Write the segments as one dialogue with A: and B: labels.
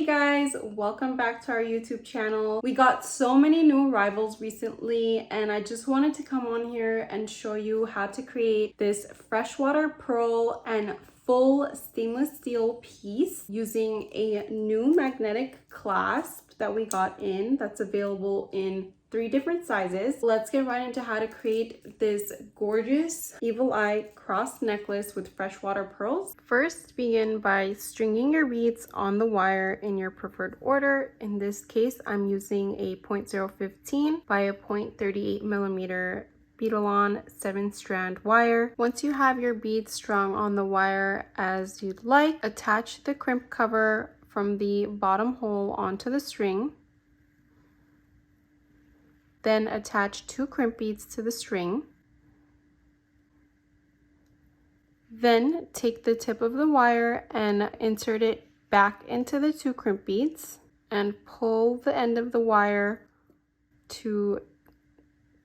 A: Hey guys, welcome back to our YouTube channel. We got so many new arrivals recently and I just wanted to come on here and show you how to create this freshwater pearl and full stainless steel piece using a new magnetic clasp that we got in that's available in 3 different sizes. Let's get right into how to create this gorgeous evil eye cross necklace with freshwater pearls. First, begin by stringing your beads on the wire in your preferred order. In this case, I'm using a 0.015 by a 0.38 millimeter beadalon 7-strand wire. Once you have your beads strung on the wire as you'd like, attach the crimp cover from the bottom hole onto the string. Then attach 2 crimp beads to the string. Then take the tip of the wire and insert it back into the 2 crimp beads and pull the end of the wire to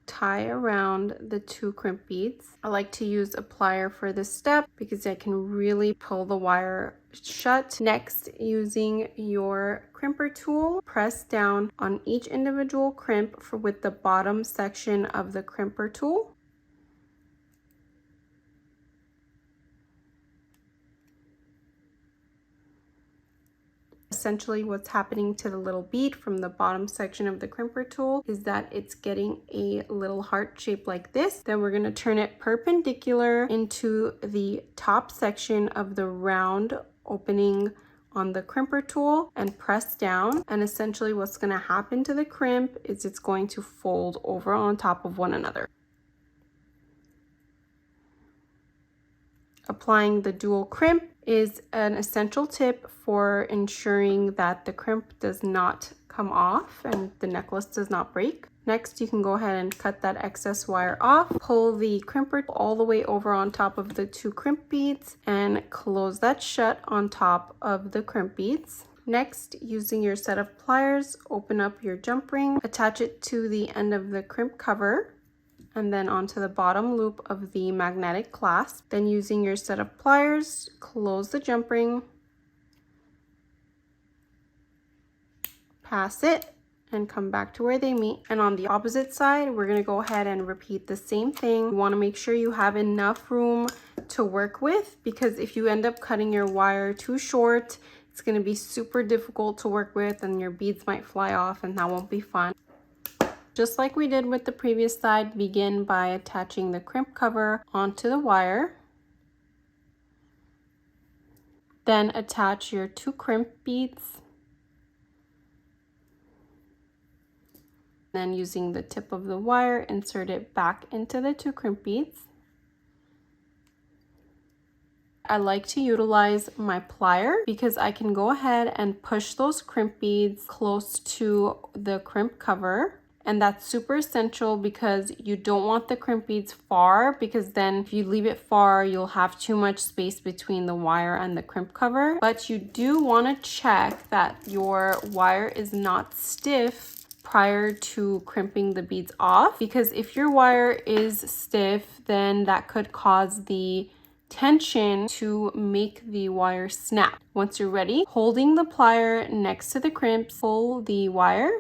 A: tie around the 2 crimp beads. I like to use a plier for this step because I can really pull the wire shut. Next, using your crimper tool, press down on each individual crimp with the bottom section of the crimper tool. Essentially, what's happening to the little bead from the bottom section of the crimper tool is that it's getting a little heart shape like this. Then we're going to turn it perpendicular into the top section of the round opening on the crimper tool and press down. And essentially what's going to happen to the crimp is it's going to fold over on top of one another. Applying the dual crimp is an essential tip for ensuring that the crimp does not come off and the necklace does not break. Next, you can go ahead and cut that excess wire off, pull the crimper all the way over on top of the 2 crimp beads and close that shut on top of the crimp beads. Next, using your set of pliers, open up your jump ring, attach it to the end of the crimp cover and then onto the bottom loop of the magnetic clasp. Then using your set of pliers, close the jump ring, pass it, and come back to where they meet. And on the opposite side, we're gonna go ahead and repeat the same thing. You wanna make sure you have enough room to work with, because if you end up cutting your wire too short, it's gonna be super difficult to work with and your beads might fly off and that won't be fun. Just like we did with the previous side, begin by attaching the crimp cover onto the wire. Then attach your 2 crimp beads. Then using the tip of the wire, insert it back into the 2 crimp beads. I like to utilize my plier because I can go ahead and push those crimp beads close to the crimp cover. And that's super essential because you don't want the crimp beads far, because then if you leave it far, you'll have too much space between the wire and the crimp cover. But you do want to check that your wire is not stiff prior to crimping the beads off, because if your wire is stiff, then that could cause the tension to make the wire snap. Once you're ready, holding the plier next to the crimps, pull the wire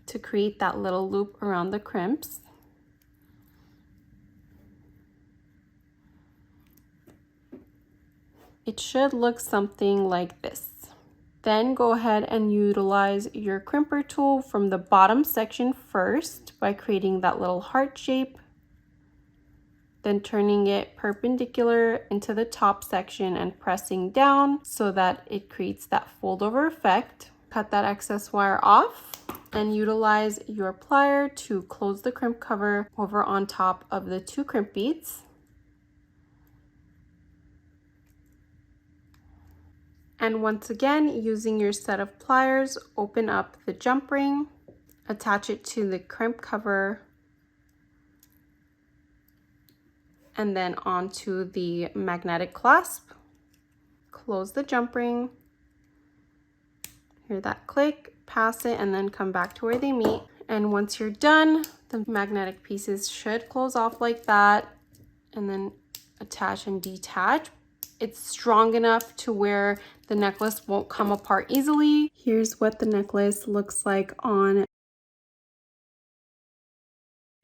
A: to create that little loop around the crimps. It should look something like this. Then go ahead and utilize your crimper tool from the bottom section first by creating that little heart shape, then turning it perpendicular into the top section and pressing down so that it creates that fold over effect. Cut that excess wire off and utilize your plier to close the crimp cover over on top of the 2 crimp beads. And once again, using your set of pliers, open up the jump ring, attach it to the crimp cover, and then onto the magnetic clasp. Close the jump ring, hear that click, pass it, and then come back to where they meet. And once you're done, the magnetic pieces should close off like that, and then attach and detach. It's strong enough to where the necklace won't come apart easily. Here's what the necklace looks like on.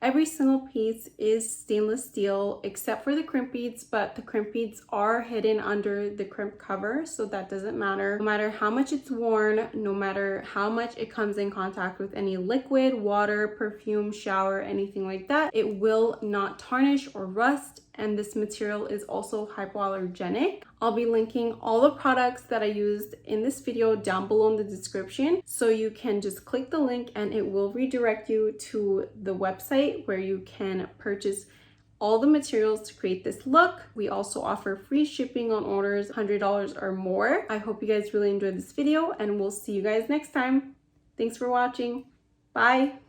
A: Every single piece is stainless steel except for the crimp beads, but the crimp beads are hidden under the crimp cover, so that doesn't matter. No matter how much it's worn, no matter how much it comes in contact with any liquid, water, perfume, shower, anything like that, it will not tarnish or rust. And this material is also hypoallergenic. I'll be linking all the products that I used in this video down below in the description, so you can just click the link and it will redirect you to the website where you can purchase all the materials to create this look. We also offer free shipping on orders $100 or more. I hope you guys really enjoyed this video, and we'll see you guys next time. Thanks for watching. Bye.